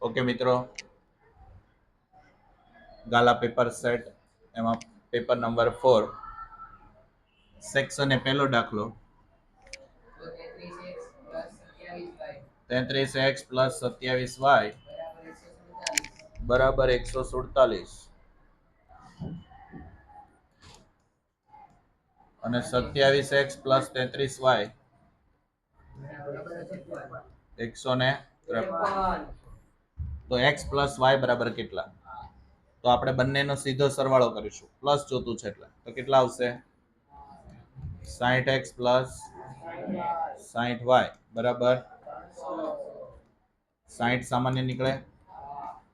Okay મિત્રો, ગાલા paper set એમાં paper number 4 section A પહેલો દાખલો 33x પ્લસ 27y બરાબર 147 અને 27x પ્લસ 33y 153. તો x પ્લસ y બરાબર કેટલા? તો આપણે બંનેનો સીધો સરવાળો કરીશું. પ્લસ જોતું છે એટલે તો કેટલા આવશે? 60x પ્લસ 60y બરાબર 60 સામાન્ય નીકળે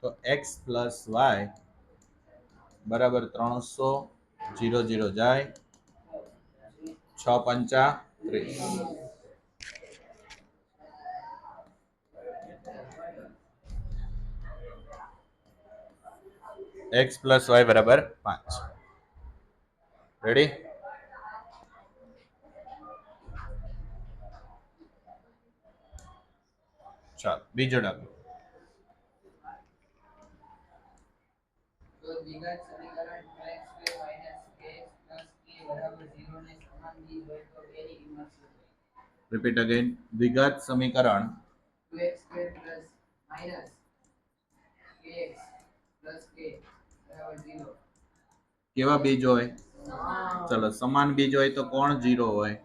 તો x પ્લસ y બરાબર 300. 0 0 જાય 6 પંચા 30. x પ્લસ y બરાબર 5. રેડી? ચાલો બીજો દાખલો. Repeat again. દ્વિઘાત સમીકરણ કેવા બીજ હોય? ચલો સમાન બીજ હોય તો કોણ 0 હોય?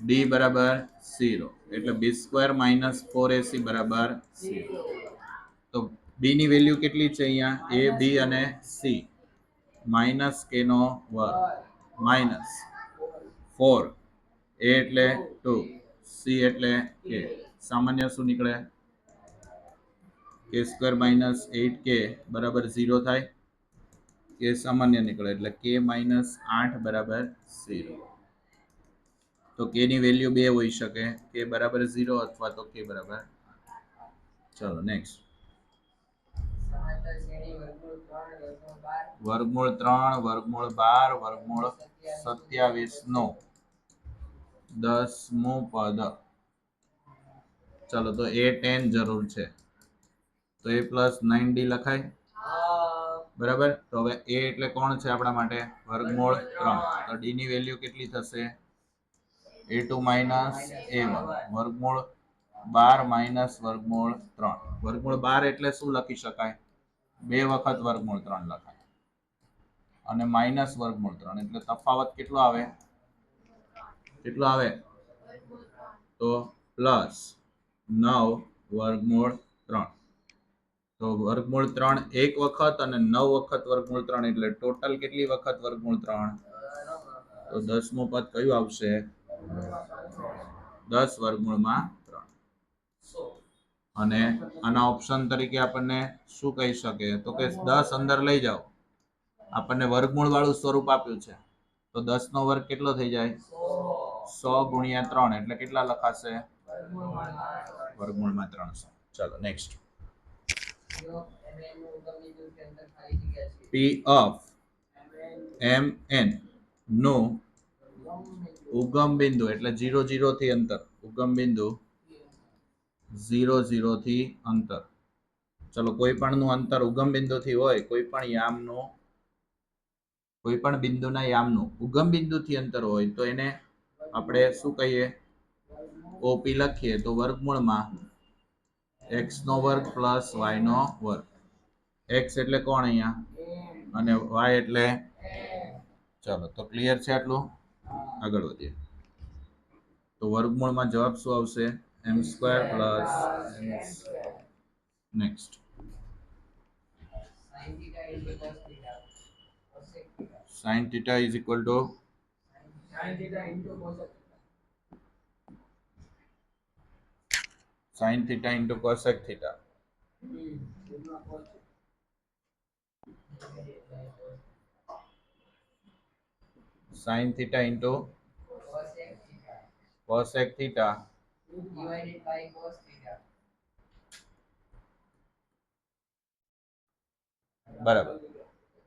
d બરાબર 0 એટલે b² માઇનસ 4ac બરાબર 0. તો b ની વેલ્યુ કેટલી છે અહીંયા? a b અને c માઇનસ k નો વર્ગ માઇનસ 4 a એટલે 2 c એટલે k સામાન્ય શું નીકળે? k² માઇનસ 8k બરાબર 0 થાય. k સામાન્ય નીકળે એટલે k માઇનસ 8 બરાબર 0. તો k ની વેલ્યુ 2 હોઈ શકે, k બરાબર 0 અથવા તો k બરાબર. ચલો નેક્સ્ટ. વર્ગમૂળ 3 વર્ગમૂળ 12 વર્ગમૂળ 27 નો 10મું પદ. ચલો તો a 10 જરૂર છે તો a પ્લસ 9d લખાય બરાબર. તો હવે a એટલે કોણ છે આપણા માટે? વર્ગમૂળ 3. તો d ની વેલ્યુ કેટલી થશે? a2 માઇનસ a1 વર્ગમૂળ 12 માઇનસ વર્ગમૂળ 3. વર્ગમૂળ 12 એટલે શું લખી શકાય? 2 વખત વર્ગમૂળ 3 લખાય અને માઇનસ વર્ગમૂળ 3 એટલે તફાવત કેટલો આવે? કેટલો આવે? તો પ્લસ 9 વર્ગમૂળ 3. તો વર્ગમૂળ 3 એક વખત અને 9 વખત વર્ગમૂળ 3 એટલે ટોટલ કેટલી વખત વર્ગમૂળ 3? તો 10મું પદ કયું આવશે? 10 વર્ગમૂળમાં 3. અને આના ઓપ્શન તરીકે આપણને શું કહી શકે? તો કે 10 અંદર લઈ જાઓ. આપણને વર્ગમૂળ વાળું સ્વરૂપ આપ્યું છે તો 10 નો વર્ગ કેટલો થઈ જાય? 100 ગુણ્યા 3 એટલે કેટલા લખાશે? વર્ગમૂળમાં 300. ચલો નેક્સ્ટ. p of mn નું ઉગમ બિંદુ એટલે 0 0 થી અંતર. ઉગમ બિંદુ 0 0 થી અંતર. ચલો કોઈ પણ નું અંતર ઉગમ બિંદુથી હોય, કોઈ પણ યામનું કોઈ પણ બિંદુના યામનું ઉગમ બિંદુથી અંતર હોય તો એને આપણે શું કહીએ? OP લખીએ તો વર્ગમૂળમાં x નો વર્ગ પ્લસ y નો વર્ગ. x એટલે કોણ અહીંયા અને y એટલે. ચલો તો ક્લિયર છે આટલું? આગળ વધીએ. તો વર્ગમૂળમાં જવાબ શું આવશે? m² plus next. sin theta is equal to sin theta into cosec theta. sin theta into cosec theta divided by cos theta. બરાબર.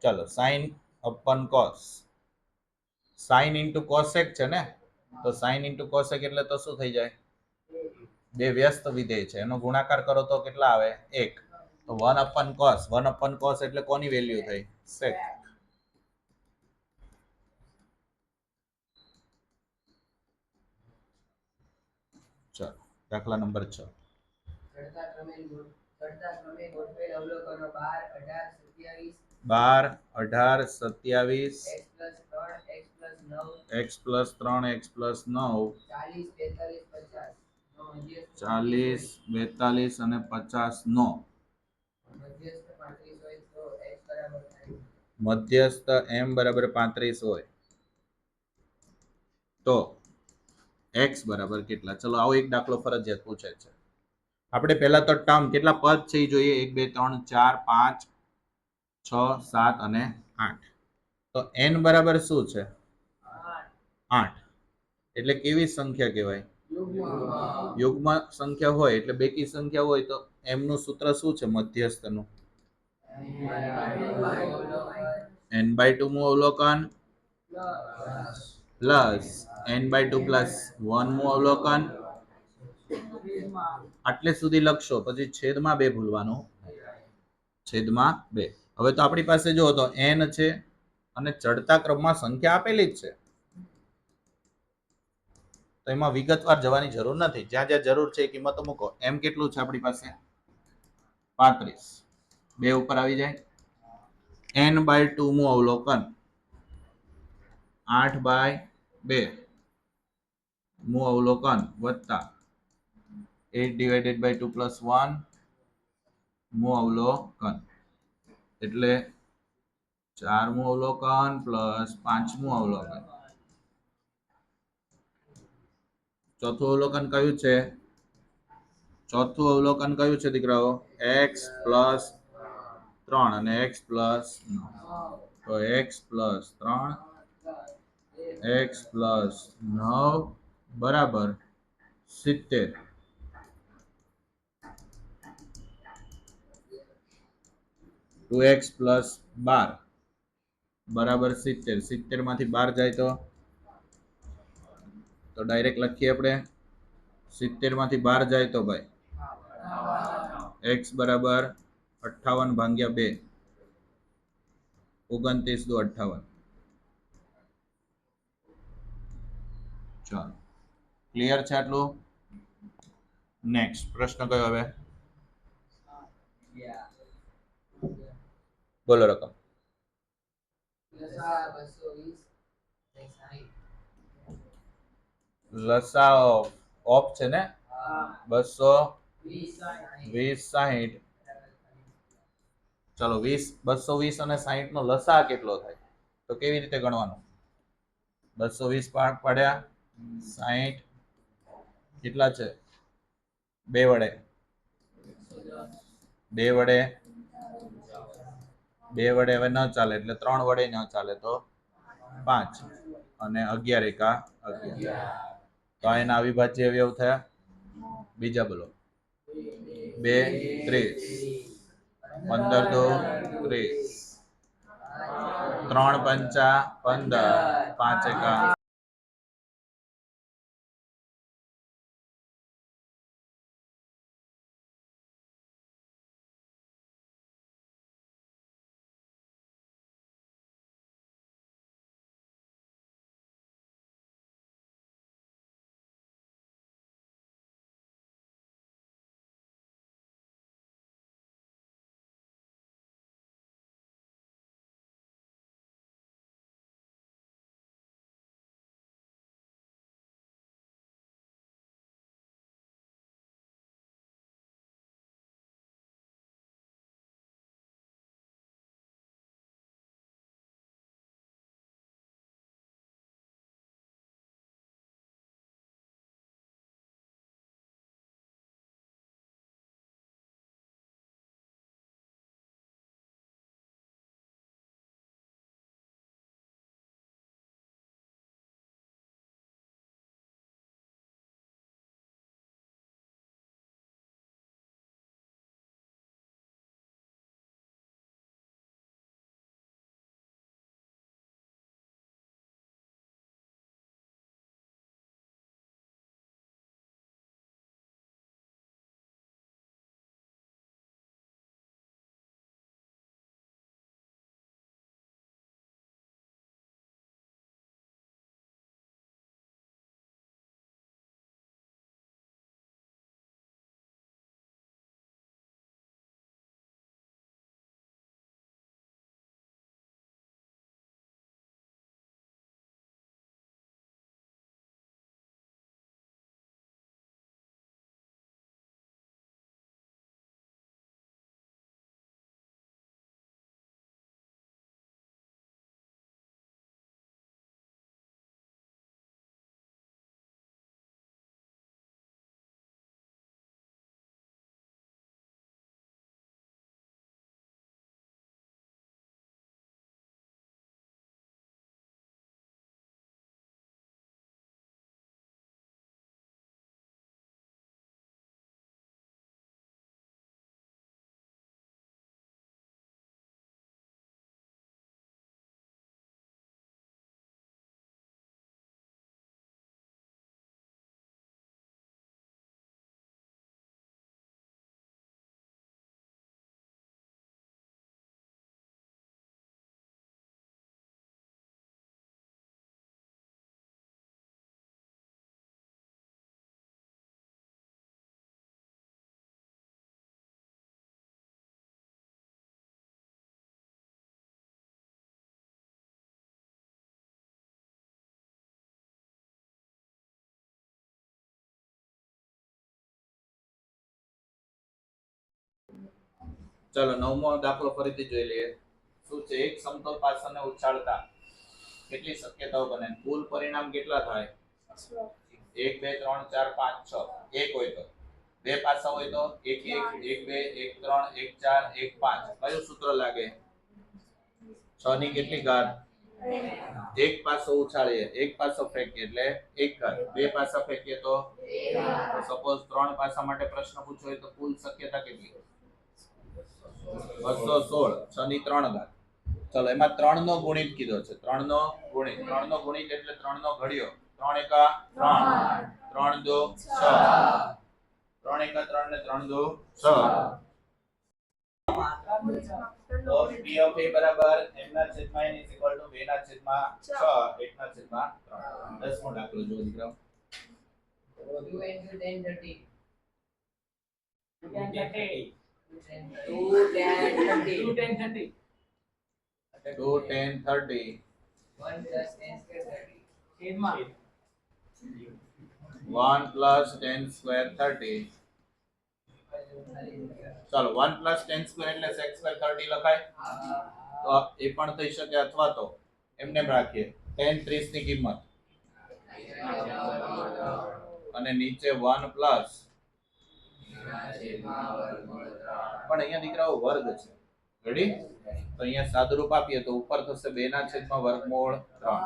ચાલો sin upon cos. sin into cosec છે ને, તો sin into cosec એટલે તો શું થઈ જાય? બે વ્યસ્ત વિધેય છે એનો ગુણાકાર કરો તો કેટલા આવે 1. તો 1/cos એટલે કોની વેલ્યુ થઈ sec. ચલો દાખલા નંબર 6. ચડતા ક્રમે ગોઠવેલ અવલોકનો 12, 18, 27 x plus 3 x plus 9 40, 42 અને 50 નો મધ્યસ્થ m બરાબર 35 હોય તો x બરાબર કેટલા? ચલો આવો એક દાખલો ફરજિયાત પૂછે છે. આપણે પહેલા તો ટર્મ કેટલા પદ છે એ જોઈએ. 1 2 3 4 5 6 7 અને 8. તો n બરાબર શું છે 8. એટલે કેવી સંખ્યા કહેવાય યુગ્મ સંખ્યા હોય એટલે બેકી સંખ્યા હોય તો m નું સૂત્ર શું છે મધ્યસ્થનું n/2 મું અવલોકન પ્લસ n/2 પ્લસ 1 મું અવલોકન. આટલે સુધી લખશો પછી છેદમાં 2 ભૂલવાનું છેદમાં 2. હવે તો આપણી પાસે જો તો n છે અને ચડતા ક્રમમાં સંખ્યા આપેલી જ છે તો એમાં વિગતવાર જવાની જરૂર નથી. જ્યાં જ્યાં જરૂર છે એ કિંમતો મૂકો. m કેટલું છે આપણી પાસે 35. 2 ઉપર આવી જાય. n/2 મું અવલોકન 8/2 મું અવલોકન વત્તા 8/2 + 1 મું અવલોકન એટલે 4 મું અવલોકન પ્લસ 5 મું અવલોકન. ચોથું અવલોકન કયું છે? ચોથું અવલોકન કયું છે દીકરાઓ? x પ્લસ 3 અને x પ્લસ 9. તો x પ્લસ 3 x પ્લસ 9 બરાબર 70. ટુ એક્સ પ્લસ 12 બરાબર 70. 70 માંથી 12 જાય તો ડાયરેક્ટ લખીએ આપણે 70 માંથી 12 જાય તો ભાઈ x બરાબર 58/2 29 દુ 58. ચાલો ક્લિયર છે આટલું? નેક્સ્ટ પ્રશ્ન કયો હવે? બોલો રકમ. લસાઅ ઓફ છે ને 220 60. ચલો 220 અને 60 નો લસા કેટલો થાય તો કેવી રીતે ગણવાનું? 220 પાડ્યા 60 કેટલા છે? 2 વડે 2 વડે 2 વડે હવે ન ચાલે એટલે 3 વડે ન ચાલે તો 5 અને 11 એકા 11. તો એના અવિભાજ્ય અવયવ થયા. બીજા બોલો 2 30 15 દુ 30 3 પંચા 15 5 એકા ચલો નવમો દાખલો ફરીથી જોઈ લઈએ. શું છે? એક સમતલ પાસાને ઉછાળતા કેટલી શક્યતાઓ બને? કુલ પરિણામ કેટલા થાય? 1 2 3 4 5 6. એક હોય તો, બે પાસા હોય તો 1 1 1 2 1 3 1 4 1 5. કયું સૂત્ર લાગે? 6 ની કેટલી ઘાત? એક પાસો ઉછાળીએ, એક પાસો ફેંકીએ એટલે એક ઘાત. બે પાસા ફેંકીએ તો સપોઝ 3 પાસા માટે પ્રશ્ન પૂછ્યો હોય તો કુલ શક્યતા કેટલી? 216. 6 ની 3 ઘાત. ચલો એમાં 3 નો ગુણિત કીધો છે. 3 નો ગુણિત. 3 નો ગુણિત એટલે 3 નો ઘડિયો. 3 એકા 3, 3 દો 6. 3 એકા 3 ને 3 દો 6. તો P of A બરાબર m ના છેદમાં n = 2 ના છેદમાં 6 1 ના છેદમાં 3. 10મો દાખલો જો દીકરાઓ. 2 into 10 30. 2 10 30. 2 10 30. 1 plus 10 square 30. 1 plus 10 square 30. ચાલો 1 plus 10 square એટલે sec square 30 લખાય. તો એ પણ થઈ શકે અથવા તો એમને એમ રાખીએ 10 30 ની કિંમત અને નીચે 1 પ્લસ પણ અહીંયા દીકરાઓ વર્ગ છે. રેડી? તો અહીંયા સાદુરૂપ આપીએ તો ઉપર થશે 2 ના છેદમાં વર્ગમૂળ 3.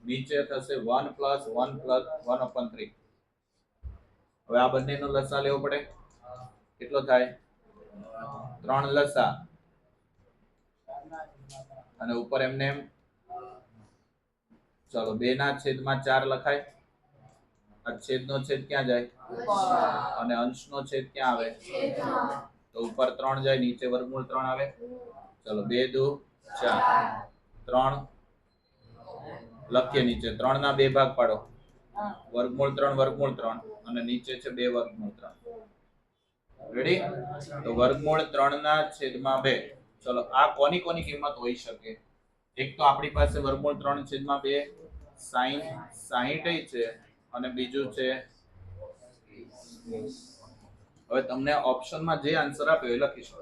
નીચે થશે 1 plus 1 plus 1/3. હવે આ બંનેનો લસા લેવો પડે. કેટલો થાય? 3 લસા અને ઉપર એમને એમ ચલો 2 ના છેદમાં 4 લખાય. આ છેદનો છેદ ક્યાં જાય? અને અંશનો છેદ ક્યાં આવે? તો ઉપર 3 જાય, નીચે વર્ગમૂળ 3 આવે. ચલો 2 દુ 4. 3 લખીએ નીચે 3 ના 2 ભાગ પાડો. વર્ગમૂળ 3 અને નીચે છે 2 વર્ગમૂળ 3. રેડી? તો વર્ગમૂળ 3 ના છેદમાં 2. ચલો આ કોની કોની કિંમત હોઈ શકે? એક તો આપણી પાસે વર્ગમૂળ 3 છેદમાં 2 sin 60 છે અને બીજું છે હવે તમને ઓપ્શનમાં જે આન્સર આપ્યો એ લખી શકો.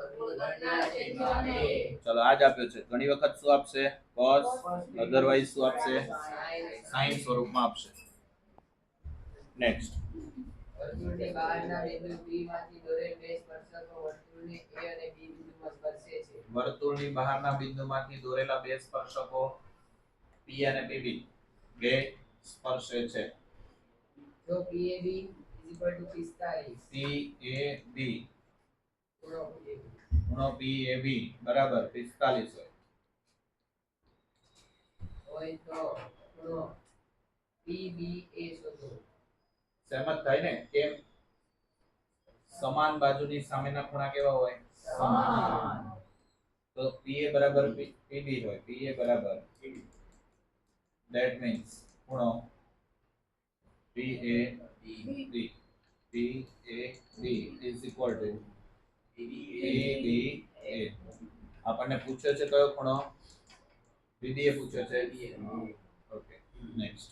ચલો આજ આપ્યો છે. ઘણી વખત શું આપશે? cos, અધરવાઇઝ શું આપશે? sin સ્વરૂપમાં આપશે. નેક્સ્ટ. વર્તુળની બહારના બિંદુ P માંથી દોરેલ બે સ્પર્શકો વર્તુળને A અને B બિંદુમાં સ્પર્શે છે. વર્તુળની બહારના બિંદુમાંથી દોરેલા બે સ્પર્શકો P અને PB બે સ્પર્શે છે. જો PAB = 45. PAB ખૂણો PAB બરાબર 45 હોય તો ખૂણો PBA શોધો. સહેમત થાય ને? કેમ? સમાન બાજુની સામેના ખૂણા કેવા હોય? સમાન. તો PA બરાબર PB હોય. PA બરાબર that means ખૂણો PAB is equal to PBA. આપણને પૂછ્યો છે કયો ખૂણો? PBA પૂછ્યો છે. Okay next.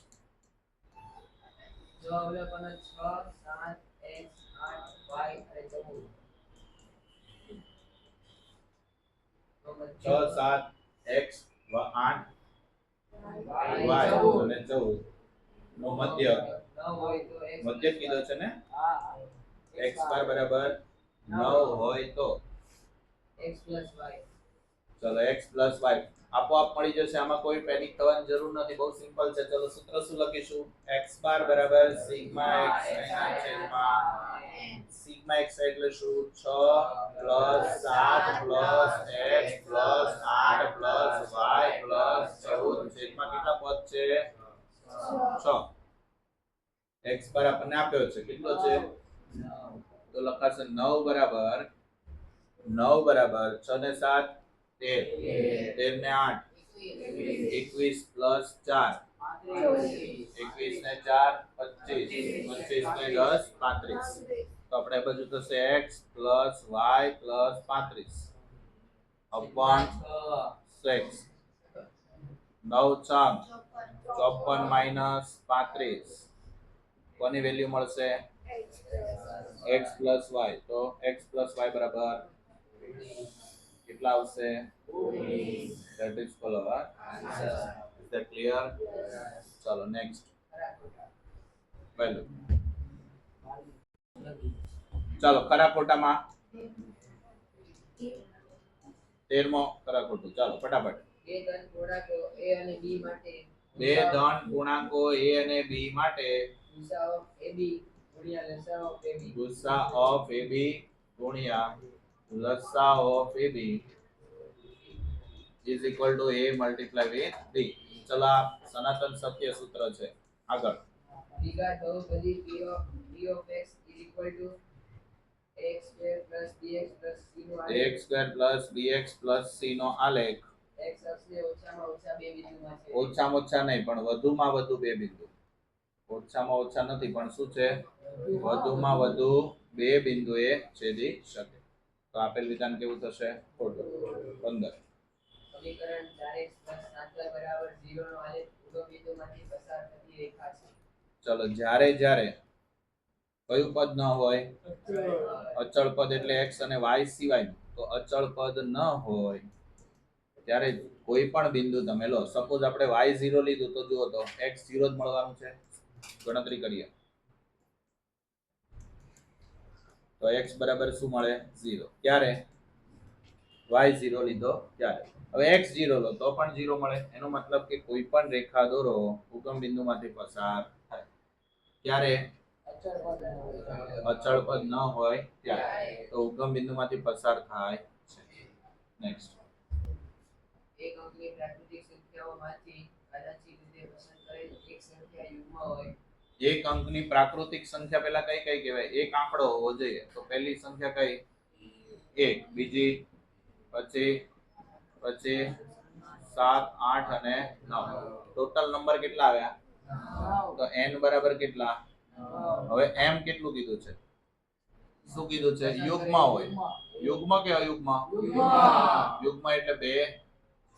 જો અવલોકનો 6 7 x 8 y અને 14 6 7 x 8 y અને 14 નો મધ્ય ન હોય તો x મધ્ય કીધો છે ને? x બાર બરાબર 9 હોય તો x + y. ચલો x + y આપોઆપ મળી જશે. આમાં કોઈ પેનિક થવાની જરૂર નથી. બહુ સિમ્પલ છે. ચલો સૂત્ર શું લખીશું? x બાર બરાબર સિગ્મા x એના છેદમાં સિગ્મા x એટલે શું? 6 + 7 + x + 8 + y + 14 છેદમાં કેટલા પદ છે? 6. x બાર આપણને આપ્યો છે. કેટલો છે? 9. તો લખાશે 9 બરાબર 6 ને 7 13 13 ને 8 21 + 4 21 ને 4 25 25 ને 10 35. તો આપણે બાજુ થશે x + y + 35 upon 6. 9 6 54 - 35 કોની વેલ્યુ મળશે? x + y. તો x + y બરાબર કેટલા આવશે? That is called our answer. Is that clear? ચલો નેક્સ્ટ પહેલું. ચાલો ખરા ખોટામાં 13મો ખરા ખોટું. ચાલો ફટાફટ. બે ધન પૂર્ણાંકો a અને b માટે બે ધન પૂર્ણાંકો a અને b માટે ગુસા ઓફ ab ગુણ્યા લસા ઓફ ab ગુસા ઓફ ab ગુણ્યા લસા of ab is equal to a multiply with b. ચલો આ સનાતન સત્ય સૂત્ર છે. આગળ દ્વિઘાત બહુપદી p of x is equal to x square plus bx plus c નો આલેખ x square plus bx plus c નો આલેખ x અક્ષને ઓછામાં ઓછા બે બિંદુમાં છે. ઓછામાં ઓછા નહીં પણ વધુમાં વધુ બે બિંદુ. ઓછામાં ઓછા નથી પણ શું છે? વધુમાં વધુ બે બિંદુએ છેદી શકે. તો આપેલ વિધાન કેવું થશે? ખોટું. 15 સમીકરણ 4x 7y બરાબર 0 નો આલેખ ઉગમ બિંદુમાંથી પસાર થતી રેખા છે. ચલો જ્યારે જ્યારે કયું પદ ન હોય? અચળ પદ એટલે x અને y સિવાય. તો અચળ પદ ન હોય ત્યારે કોઈ પણ બિંદુ તમે લો. સપોઝ આપણે y0 લીધું તો જુઓ તો x0 જ મળવાનું છે. ગણતરી કરીએ તો x બરાબર શું મળે? 0. ક્યારે? y0 લીધો ત્યારે. હવે x0 લો તો પણ 0 મળે. એનો મતલબ કે કોઈ પણ રેખા દોરો ઉગમ બિંદુમાંથી પસાર થાય ત્યારે અચળ પદ ન હોય ત્યારે તો ઉગમ બિંદુમાંથી પસાર થાય છે. નેક્સ્ટ એક અંકની પ્રાકૃતિક સંખ્યાઓમાંથી આંશિક રીતે પસંદ કરેલ એક સંખ્યા યુગ્મ હોય. એક અંકની પ્રાકૃતિક સંખ્યા પહેલા કઈ કઈ કહેવાય? એક આંકડો હોવો જોઈએ. તો પહેલી સંખ્યા કઈ? 1. બીજી પછી 7 8 અને 9. ટોટલ નંબર કેટલા આવ્યા? તો n બરાબર કેટલા? હવે m કેટલું કીધું છે? શું કીધું છે? યુગ્મ હોય. યુગ્મ કે અયુગ્મ? યુગ્મ એટલે 2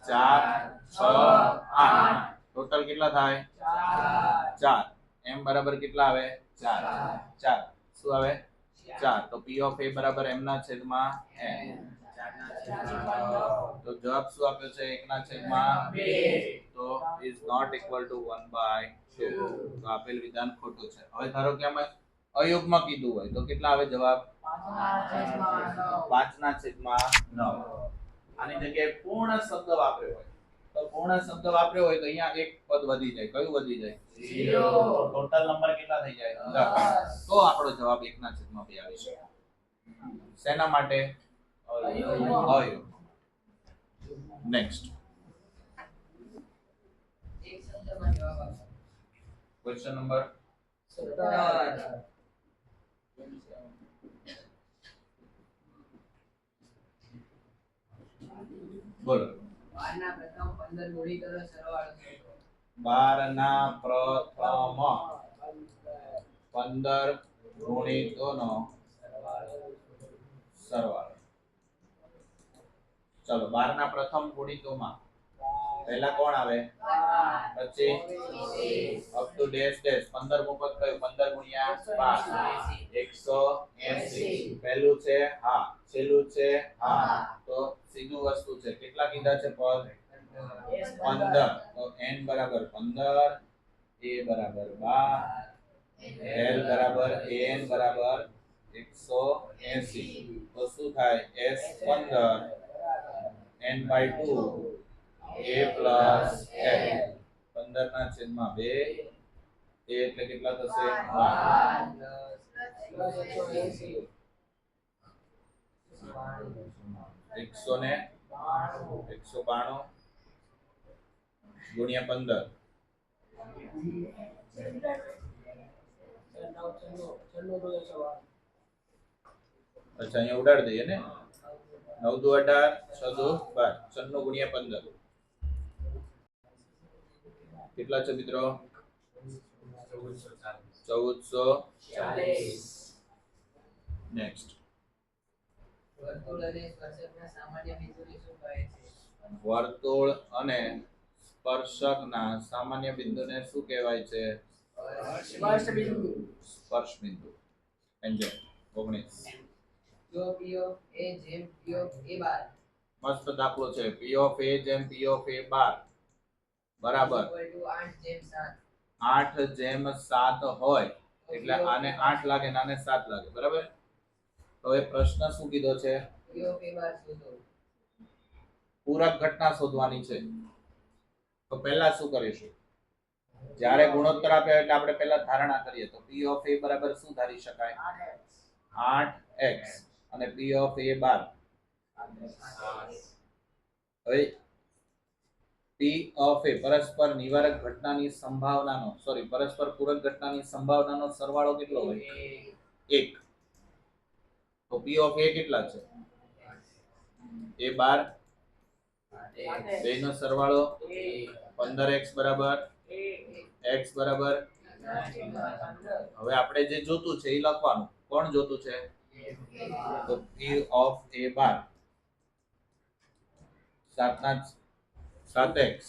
4 6 8. ટોટલ કેટલા થાય? 4. m બરાબર કેટલા આવે? 4. શું આવે? 4. તો p of a બરાબર m ના છેદમાં n. તો જવાબ શું આપ્યો છે? 1 ના છેદમાં 2. તો is not equal to 1/2. તો આપેલ વિધાન ખોટું છે. હવે ધારો કે આમાં અયુગ્મ કીધું હોય તો કેટલા આવે જવાબ? 5 ના છેદમાં 9. આની જગ્યાએ પૂર્ણ શબ્દ વાપર્યો હોય તો પૂર્ણ શબ્દ વાપર્યો હોય તો અહીંયા એક પદ વધી જાય. કયું વધી જાય? 0. ટોટલ નંબર કેટલા થઈ જાય? 10. તો આપણો જવાબ 1 ના છેદમાં 2 આવી શકે. શેના માટે? અયુગ્મ. નેક્સ્ટ એક શબ્દમાં જવાબ આપો. ક્વેશ્ચન નંબર 17 બોલો. 12 ના પ્રથમ 15 ગુણિતોનો સરવાળો શોધો. 12 ના પ્રથમ 15 ગુણિતોનો સરવાળો. ચલો 12 ના પ્રથમ ગુણિતોમાં પહેલા કોણ આવે? પછી અપ ટુ ડેશ ડેશ 15 મો પદ કયું? 15 ગુણ્યા 5 180. પહેલું છે હા, છેલ્લું છે હા. તો સીધું વસ્તુ છે. કેટલા કીધા છે પદ? 15. તો n બરાબર 15, a બરાબર 12, l બરાબર an બરાબર 180. તો શું થાય? s 15 n/2 a plus l. 15 ના છેદમાં 2. a એટલે કેટલા થશે? 192 ગુણ્યા 15. અચ્છા અહીંયા ઉડાડી દઈએ ને. 9 દુ 18 6 દુ 12. 96 ગુણ્યા 15 કેટલા છે મિત્રો? 1440. નેક્સ્ટ વર્તુળ અને સ્પર્શકના સામાન્ય બિંદુને શું કહે છે? વર્તુળ અને સ્પર્શકના સામાન્ય બિંદુને શું કહેવાય છે? સ્પર્શ બિંદુ. સ્પર્શ બિંદુ. એન્જોય. 19 જો p of a જેમ p of a બાર મસ્ત દાખલો છે. p of a જેમ p of a બાર બરાબર equal to 8/7. 8/7 હોય એટલે આને 8 લાગે ને આને 7 લાગે બરાબર. તો એ પ્રશ્ન શું કીધો છે? p of a બાર શોધો. પૂરક ઘટના શોધવાની છે. તો પહેલા શું કરીશું? જ્યારે ગુણોત્તર આપે એટલે આપણે પહેલા ધારણા કરીએ. તો p of a બરાબર શું ધારી શકાય? 8x અને p of a બાર. હવે p of a પરસ્પર નિવારક ઘટનાની સંભાવનાનો પરસ્પર પૂરક ઘટનાની સંભાવનાનો સરવાળો કેટલો હોય? 1. તો p of a કેટલા છે? a બાર બેનો સરવાળો 15x બરાબર x બરાબર. હવે આપણે જે જોતું છે એ લખવાનું. કોણ જોતું છે? તો p of a bar 7x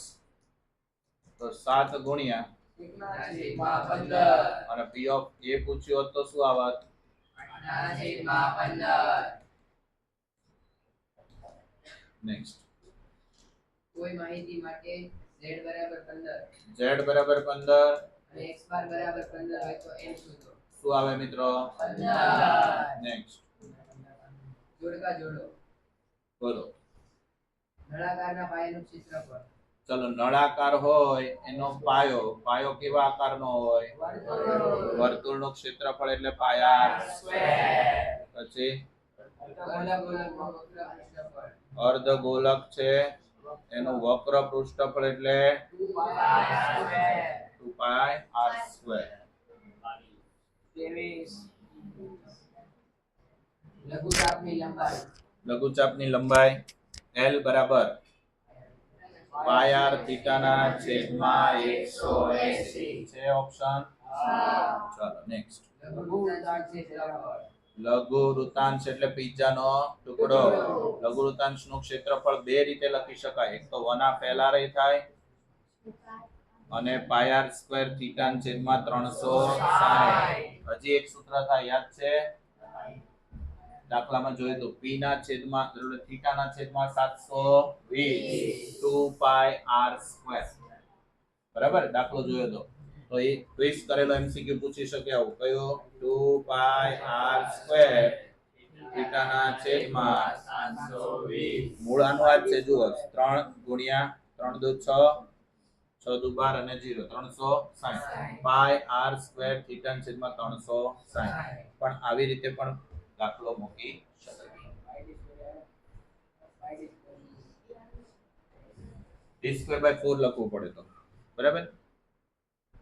તો 7 ગુણ્યા અને p of a પૂછ્યો હોત તો શું આવત? નેક્સ્ટ કોઈ માહિતી માટે z બરાબર 15 z બરાબર 15 અને x બાર બરાબર 15 હોય તો n શોધો. શું આવે મિત્રો? 15. નેક્સ્ટ જોડકા જોડો. બોલો. નળાકારના પાયાનું ક્ષેત્રફળ. ચલો નળાકાર હોય એનો પાયો કેવા આકારનો હોય? વર્તુળનું ક્ષેત્રફળ એટલે પાયા સ્ક્વેર. પછી અર્ધગોલક છે એનું વક્ર પૃષ્ઠફળ એટલે 2πr સ્ક્વેર. લઘુચાપની લંબાઈ L બરાબર πr થીટાના છેદમાં 180 છે ઓપ્શન. ચાલો નેક્સ્ટ. લઘુ વૃત્તાંશ એટલે પિઝાનો ટુકડો. લઘુ વૃત્તાંશનું ક્ષેત્રફળ બે રીતે લખી શકાય. એક તો 1/r થાય અને πr સ્ક્વેર થીટાના છેદમાં 360. હજી એક સૂત્ર થાય યાદ છે? દાખલામાં જોયું તો p ના છેદમાં થીટાના છેદમાં 720 2πr સ્ક્વેર બરાબર. દાખલો જોયો તો એ ટ્વિસ્ટ કરેલો MCQ પૂછી શકે આવું કયો? 2πr સ્ક્વેર થીટાના છેદમાં 720 મૂળ આનું આ જ છે. જુઓ 3 ગુણ્યા 3 દુ 6 6 દુ 12 અને 0 360 πr સ્ક્વેર થીટાના છેદમાં 360. પણ આવી રીતે પણ દાખલો મૂકી શકાય. d² by 4 લખવું પડે તો બરાબર.